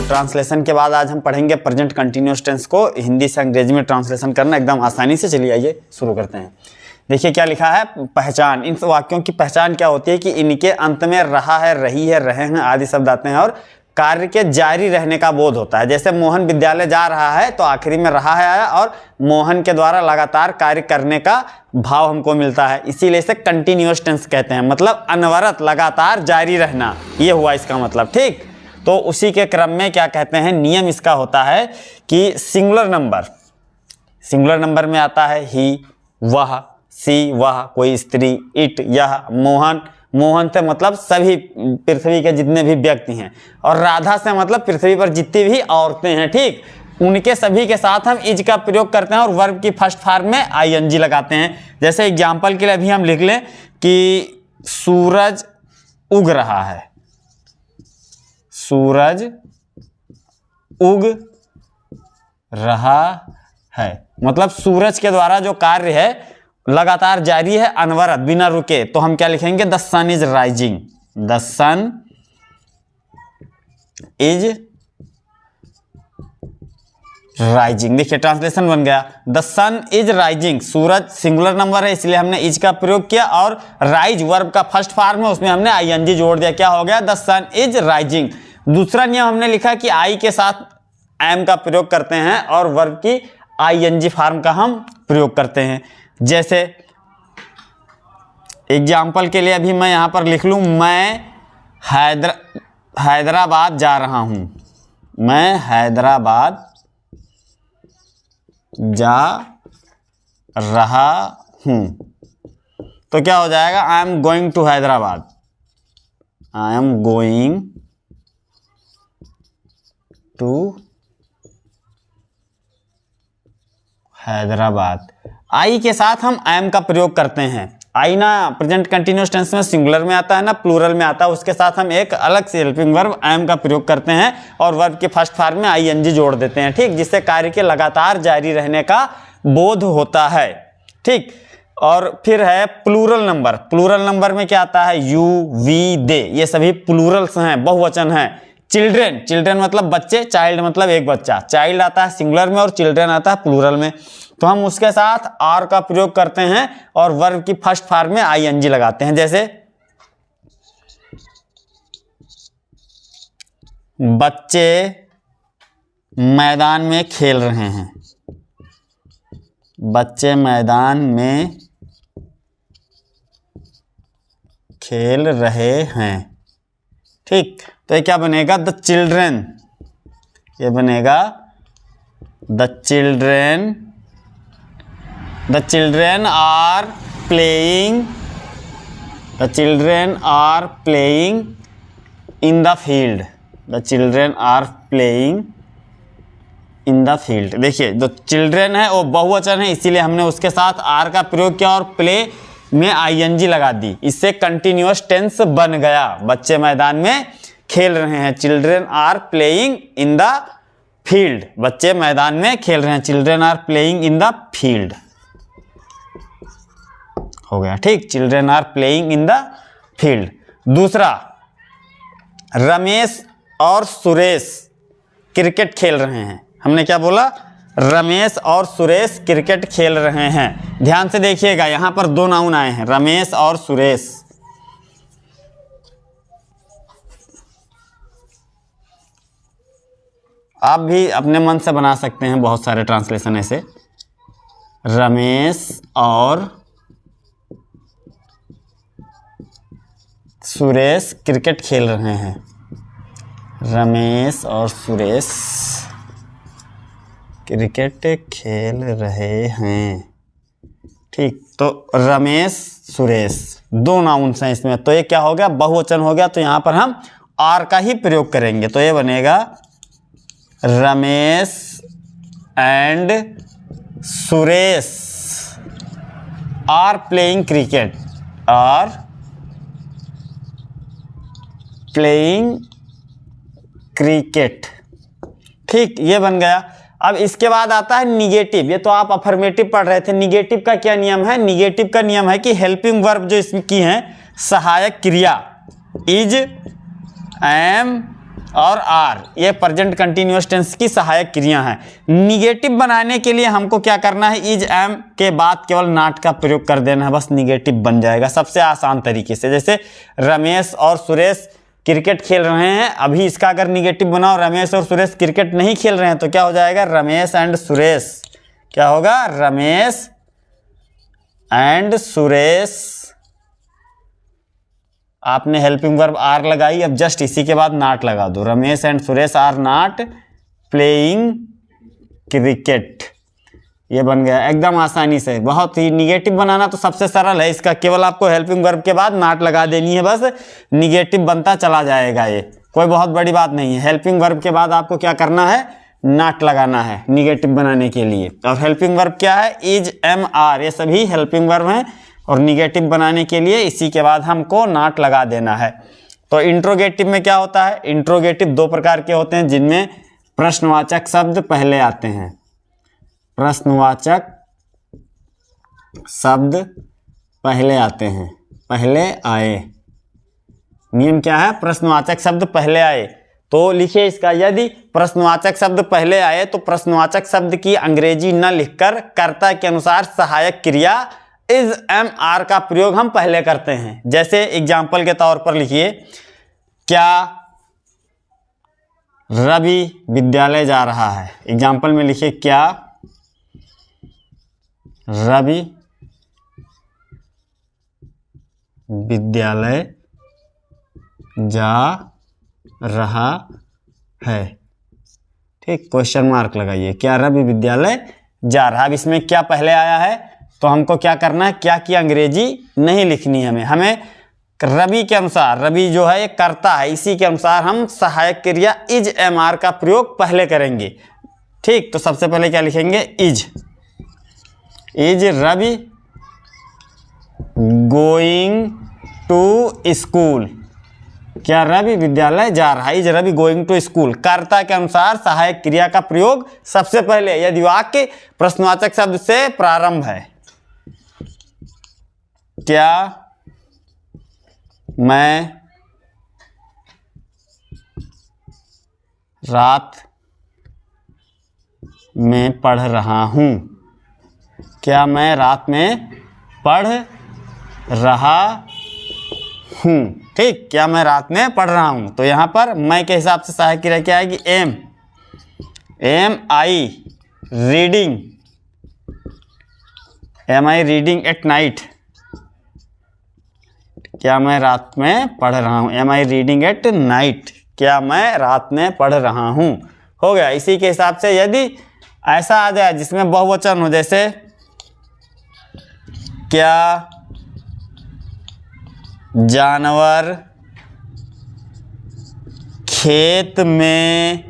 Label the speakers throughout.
Speaker 1: Translation के बाद आज हम पढ़ेंगे प्रेजेंट कंटिन्यूअस टेंस को हिंदी से अंग्रेजी में ट्रांसलेशन करना एकदम आसानी से। चलिए आइए शुरू करते हैं। देखिए क्या लिखा है, पहचान। इन वाक्यों की पहचान क्या होती है कि इनके अंत में रहा है, रही है, रहे हैं आदि शब्द आते हैं और कार्य के जारी रहने का बोध होता है। जैसे मोहन विद्यालय जा रहा है तो आखिरी में रहा है आया और मोहन के द्वारा लगातार कार्य करने का भाव हमको मिलता है, इसीलिए इसे कंटिन्यूअस टेंस कहते हैं। मतलब अनवरत लगातार जारी रहना, ये हुआ इसका मतलब। ठीक, तो उसी के क्रम में क्या कहते हैं, नियम इसका होता है कि सिंगुलर नंबर में आता है ही, वह, सी, वह, कोई स्त्री, इट, यह, मोहन। मोहन से मतलब सभी पृथ्वी के जितने भी व्यक्ति हैं, और राधा से मतलब पृथ्वी पर जितनी भी औरतें हैं। ठीक, उनके सभी के साथ हम इज का प्रयोग करते हैं और वर्ब की फर्स्ट फॉर्म में आईएनजी लगाते हैं। जैसे एग्जाम्पल के लिए अभी हम लिख लें कि सूरज उग रहा है, सूरज उग रहा है, मतलब सूरज के द्वारा जो कार्य है लगातार जारी है, अनवरत, बिना रुके। तो हम क्या लिखेंगे, the sun is rising, the sun is rising. देखिए ट्रांसलेशन बन गया, द सन इज राइजिंग। सूरज सिंगुलर नंबर है इसलिए हमने इज का प्रयोग किया, और राइज वर्ब का फर्स्ट फॉर्म है उसमें हमने आईएनजी जोड़ दिया। क्या हो गया, द सन इज राइजिंग। दूसरा नियम हमने लिखा कि आई के साथ एम का प्रयोग करते हैं और वर्ब की आईएनजी फॉर्म का हम प्रयोग करते हैं। जैसे एग्जाम्पल के लिए अभी मैं यहां पर लिख लूं, मैं हैदराबाद जा रहा हूं, मैं हैदराबाद जा रहा हूं। तो क्या हो जाएगा, I am going to Hyderabad, I am going to Hyderabad. आई के साथ हम एम का प्रयोग करते हैं। आई ना प्रेजेंट कंटिन्यूअस टेंस में सिंगुलर में आता है ना प्लूरल में आता है, उसके साथ हम एक अलग से हेल्पिंग वर्ब एम का प्रयोग करते हैं और वर्ब के फर्स्ट फॉर्म में आईएनजी जोड़ देते हैं। ठीक, जिससे कार्य के लगातार जारी रहने का बोध होता है। ठीक, और फिर है प्लूरल नंबर। प्लूरल नंबर में क्या आता है, यू, वी, दे, ये सभी प्लूरल्स हैं, बहुवचन हैं। चिल्ड्रेन, चिल्ड्रेन मतलब बच्चे, चाइल्ड मतलब एक बच्चा। चाइल्ड आता है सिंगुलर में और चिल्ड्रेन आता है प्लूरल में। तो हम उसके साथ आर का प्रयोग करते हैं और वर्ब की फर्स्ट फॉर्म में आईएनजी लगाते हैं। जैसे बच्चे मैदान में खेल रहे हैं, बच्चे मैदान में खेल रहे हैं। ठीक, तो ये क्या बनेगा, द चिल्ड्रेन, ये बनेगा the children, the children are playing, the children are playing in the field, the children are playing in the field. देखिए जो चिल्ड्रेन है वो बहुवचन है, इसीलिए हमने उसके साथ आर का प्रयोग किया और प्ले में आईएनजी लगा दी, इससे कंटिन्यूअस टेंस बन गया। बच्चे मैदान में खेल रहे हैं, children are playing in the field, बच्चे मैदान में खेल रहे हैं, children are playing in the field हो गया। ठीक, children are playing in the field. दूसरा, रमेश और सुरेश क्रिकेट खेल रहे हैं। हमने क्या बोला, रमेश और सुरेश क्रिकेट खेल रहे हैं। ध्यान से देखिएगा, यहां पर दो नाउन आए हैं, रमेश और सुरेश। आप भी अपने मन से बना सकते हैं बहुत सारे ट्रांसलेशन ऐसे, रमेश और सुरेश क्रिकेट खेल रहे हैं, रमेश और सुरेश क्रिकेट खेल रहे हैं। ठीक, तो रमेश सुरेश दो नाउन्स हैं इसमें, तो ये क्या हो गया, बहुवचन हो गया। तो यहां पर हम आर का ही प्रयोग करेंगे, तो ये बनेगा Ramesh and Suresh are playing cricket, are playing cricket. ठीक, ये बन गया। अब इसके बाद आता है निगेटिव। ये तो आप अफर्मेटिव पढ़ रहे थे। निगेटिव का क्या नियम है, निगेटिव का नियम है कि हेल्पिंग वर्ब जो इसकी है, सहायक क्रिया, इज, एम, और आर, ये प्रेजेंट कंटिन्यूअस टेंस की सहायक क्रिया हैं। निगेटिव बनाने के लिए हमको क्या करना है, इज एम के बाद केवल नॉट का प्रयोग कर देना है, बस निगेटिव बन जाएगा सबसे आसान तरीके से। जैसे रमेश और सुरेश क्रिकेट खेल रहे हैं, अभी इसका अगर निगेटिव बनाओ रमेश और सुरेश क्रिकेट नहीं खेल रहे हैं तो क्या हो जाएगा, रमेश एंड सुरेश, क्या होगा, रमेश एंड सुरेश। आपने हेल्पिंग वर्ब आर लगाई, अब जस्ट इसी के बाद नॉट लगा दो, Ramesh and Suresh are not playing cricket, ये बन गया एकदम आसानी से। बहुत ही निगेटिव बनाना तो सबसे सरल है, इसका केवल आपको हेल्पिंग वर्ब के बाद नॉट लगा देनी है, बस निगेटिव बनता चला जाएगा, ये कोई बहुत बड़ी बात नहीं है। हेल्पिंग वर्ब के बाद आपको क्या करना है, नॉट लगाना है निगेटिव बनाने के लिए। और हेल्पिंग वर्ब क्या है, इज एम आर, ये सभी हेल्पिंग वर्ब हैं और निगेटिव बनाने के लिए इसी के बाद हमको नॉट लगा देना है। तो इंट्रोगेटिव में क्या होता है, इंट्रोगेटिव दो प्रकार के होते हैं जिनमें प्रश्नवाचक शब्द पहले आते हैं। प्रश्नवाचक शब्द पहले आते हैं, पहले आए, नियम क्या है, प्रश्नवाचक शब्द पहले आए। तो लिखिए इसका, यदि प्रश्नवाचक शब्द पहले आए तो प्रश्नवाचक शब्द की अंग्रेजी न लिखकर कर्ता के अनुसार सहायक क्रिया इज एम आर का प्रयोग हम पहले करते हैं। जैसे एग्जाम्पल के तौर पर लिखिए, क्या रवि विद्यालय जा रहा है। एग्जाम्पल में लिखिए, क्या रवि विद्यालय जा रहा है, ठीक, क्वेश्चन मार्क लगाइए, क्या रवि विद्यालय जा रहा है। अब इसमें क्या पहले आया है तो हमको क्या करना है, क्या की अंग्रेजी नहीं लिखनी है हमें रवि के अनुसार, रवि जो है ये करता है, इसी के अनुसार हम सहायक क्रिया इज एम आर का प्रयोग पहले करेंगे, ठीक। तो सबसे पहले क्या लिखेंगे, is Ravi going to school, क्या रवि विद्यालय जा रहा है, is Ravi going to school. कर्ता के अनुसार सहायक क्रिया का प्रयोग सबसे पहले यदि वाक्य प्रश्नवाचक शब्द से प्रारंभ है। क्या मैं रात में पढ़ रहा हूं, क्या मैं रात में पढ़ रहा हूं, ठीक, क्या मैं रात में पढ़ रहा हूं। तो यहां पर मैं के हिसाब से सहायक क्रिया क्या आएगी, am I reading at night, क्या मैं रात में पढ़ रहा हूं, am I reading at night, क्या मैं रात में पढ़ रहा हूं, हो गया। इसी के हिसाब से यदि ऐसा आ जाए जिसमें बहुवचन हो, जैसे क्या जानवर खेत में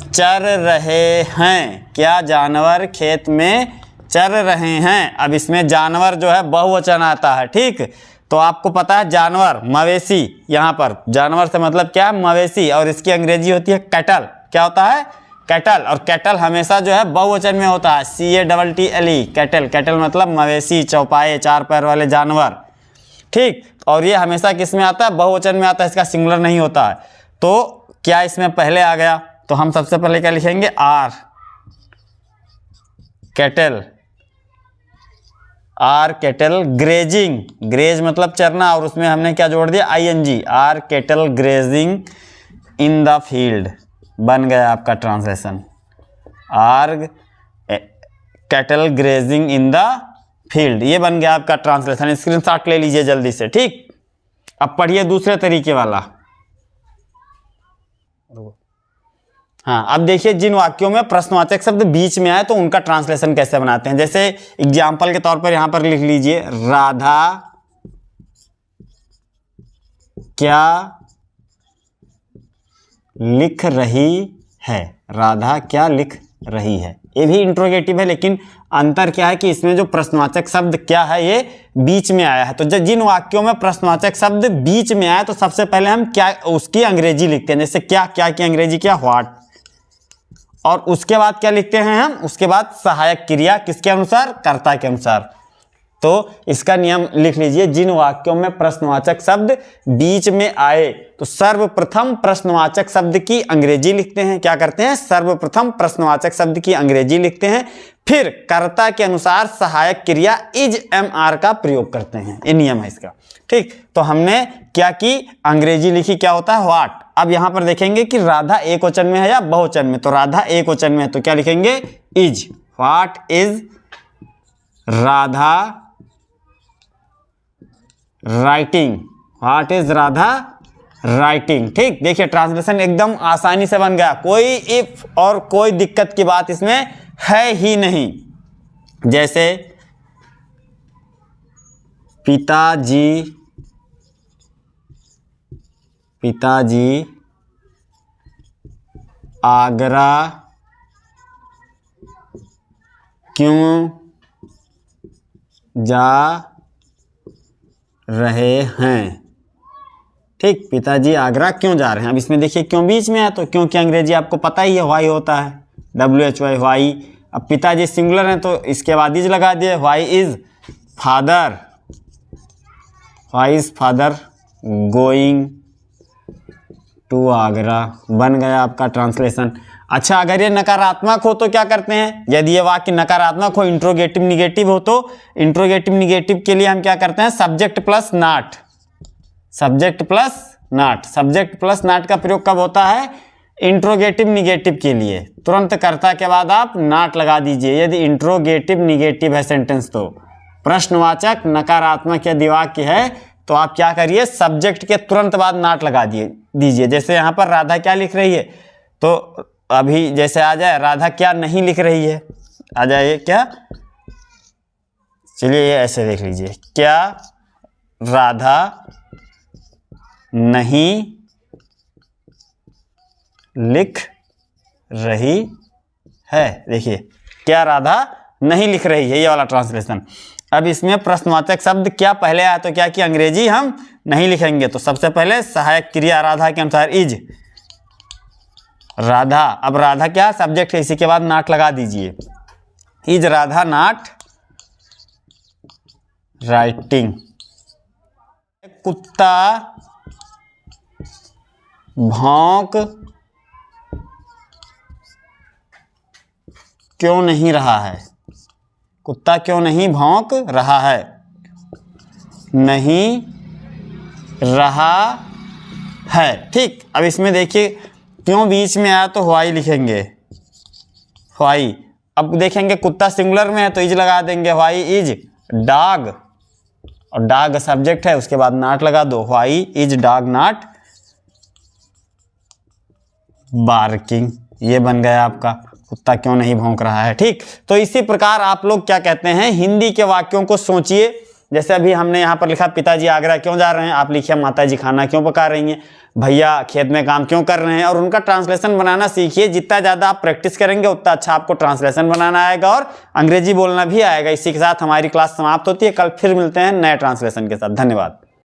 Speaker 1: चर रहे हैं, क्या जानवर खेत में चर रहे हैं। अब इसमें जानवर जो है बहुवचन आता है, ठीक। तो आपको पता है जानवर मवेशी, यहाँ पर जानवर से मतलब क्या है, मवेशी, और इसकी अंग्रेजी होती है कैटल, क्या होता है, कैटल। और कैटल हमेशा जो है बहुवचन में होता है, CATTLE, कैटल, कैटल मतलब मवेशी, चौपाए, चार पैर वाले जानवर, ठीक। और ये हमेशा किस में आता है, बहुवचन में आता है, इसका सिंगुलर नहीं होता है। तो क्या इसमें पहले आ गया, तो हम सबसे पहले क्या लिखेंगे, आर कैटल ग्रेजिंग, ग्रेज मतलब चरना, और उसमें हमने क्या जोड़ दिया, ING, are cattle grazing in the field, बन गया आपका ट्रांसलेशन, are cattle grazing in the field, ये बन गया आपका ट्रांसलेशन। स्क्रीनशॉट ले लीजिए जल्दी से, ठीक। अब पढ़िए दूसरे तरीके वाला। हाँ, अब देखिए जिन वाक्यों में प्रश्नवाचक शब्द बीच में आए तो उनका ट्रांसलेशन कैसे बनाते हैं। जैसे एग्जाम्पल के तौर पर यहां पर लिख लीजिए, राधा क्या लिख रही है, राधा क्या लिख रही है। ये भी इंट्रोगेटिव है, लेकिन अंतर क्या है कि इसमें जो प्रश्नवाचक शब्द क्या है ये बीच में आया है। तो जिन वाक्यों में प्रश्नवाचक शब्द बीच में आया तो सबसे पहले हम क्या उसकी अंग्रेजी लिखते हैं। जैसे क्या की अंग्रेजी क्या, व्हाट, और उसके बाद क्या लिखते हैं हम, उसके बाद सहायक क्रिया किसके अनुसार, कर्ता के अनुसार। तो इसका नियम लिख लीजिए, जिन वाक्यों में प्रश्नवाचक शब्द बीच में आए तो सर्वप्रथम प्रश्नवाचक शब्द की अंग्रेजी लिखते हैं। क्या करते हैं? सर्वप्रथम प्रश्नवाचक शब्द की अंग्रेजी लिखते हैं, फिर कर्ता के अनुसार सहायक क्रिया इज एम आर का प्रयोग करते हैं। ये नियम है इसका। ठीक, तो हमने क्या की? अंग्रेजी लिखी। क्या होता है? व्हाट। अब यहां पर देखेंगे कि राधा एक वचन में है या बहुवचन में। तो राधा एक वचन में है तो क्या लिखेंगे? Is. What is Radha writing? What is Radha writing? ठीक, देखिए ट्रांसलेशन एकदम आसानी से बन गया, कोई इफ और कोई दिक्कत की बात इसमें है ही नहीं। जैसे पिताजी आगरा क्यों जा रहे हैं? ठीक, पिताजी आगरा क्यों जा रहे हैं। अब इसमें देखिए क्यों बीच में है, तो क्योंकि अंग्रेजी आपको पता ही है वाई होता है, WHY वाई। अब पिताजी सिंगुलर हैं तो इसके बाद इज लगा दिए। Why is father going to Agra, बन गया आपका ट्रांसलेशन। अच्छा, अगर ये नकारात्मक हो तो क्या करते हैं? यदि ये वाक्य नकारात्मक हो, इंट्रोगेटिव निगेटिव हो, तो इंट्रोगेटिव निगेटिव के लिए हम क्या करते हैं? सब्जेक्ट प्लस नाट। सब्जेक्ट प्लस नाट का प्रयोग कब होता है? इंट्रोगेटिव निगेटिव के लिए। तुरंत कर्ता के बाद आप नाट लगा दीजिए यदि इंट्रोगेटिव निगेटिव है सेंटेंस। तो प्रश्नवाचक नकारात्मक यदि वाक्य है तो आप क्या करिए? सब्जेक्ट के तुरंत बाद नाट लगा दीजिए। जैसे यहां पर राधा क्या लिख रही है, तो अभी जैसे आ जाए राधा क्या नहीं लिख रही है, आ जाइए क्या, चलिए ये ऐसे देख लीजिए, क्या राधा नहीं लिख रही है। देखिए क्या राधा नहीं लिख रही है, ये वाला ट्रांसलेशन। अब इसमें प्रश्नवाचक शब्द क्या पहले आया तो क्या कि अंग्रेजी हम नहीं लिखेंगे, तो सबसे पहले सहायक क्रिया राधा के अनुसार इज राधा। अब राधा क्या सब्जेक्ट है, इसी के बाद नाट लगा दीजिए। Is Radha not writing. कुत्ता भौंक क्यों नहीं रहा है? कुत्ता क्यों नहीं भौंक रहा है? नहीं रहा है। ठीक, अब इसमें देखिए क्यों बीच में आया तो व्हाई लिखेंगे, व्हाई। अब देखेंगे कुत्ता सिंगुलर में है तो इज लगा देंगे, व्हाई इज डॉग, और डॉग सब्जेक्ट है, उसके बाद नाट लगा दो, why is dog not barking. ये बन गया आपका कुत्ता क्यों नहीं भौंक रहा है। ठीक, तो इसी प्रकार आप लोग क्या कहते हैं, हिंदी के वाक्यों को सोचिए। जैसे अभी हमने यहाँ पर लिखा पिताजी आगरा क्यों जा रहे हैं, आप लिखिए माताजी खाना क्यों पका रही हैं, भैया खेत में काम क्यों कर रहे हैं, और उनका ट्रांसलेशन बनाना सीखिए। जितना ज़्यादा आप प्रैक्टिस करेंगे उतना अच्छा आपको ट्रांसलेशन बनाना आएगा और अंग्रेजी बोलना भी आएगा। इसी के साथ हमारी क्लास समाप्त होती है। कल फिर मिलते हैं नए ट्रांसलेशन के साथ। धन्यवाद।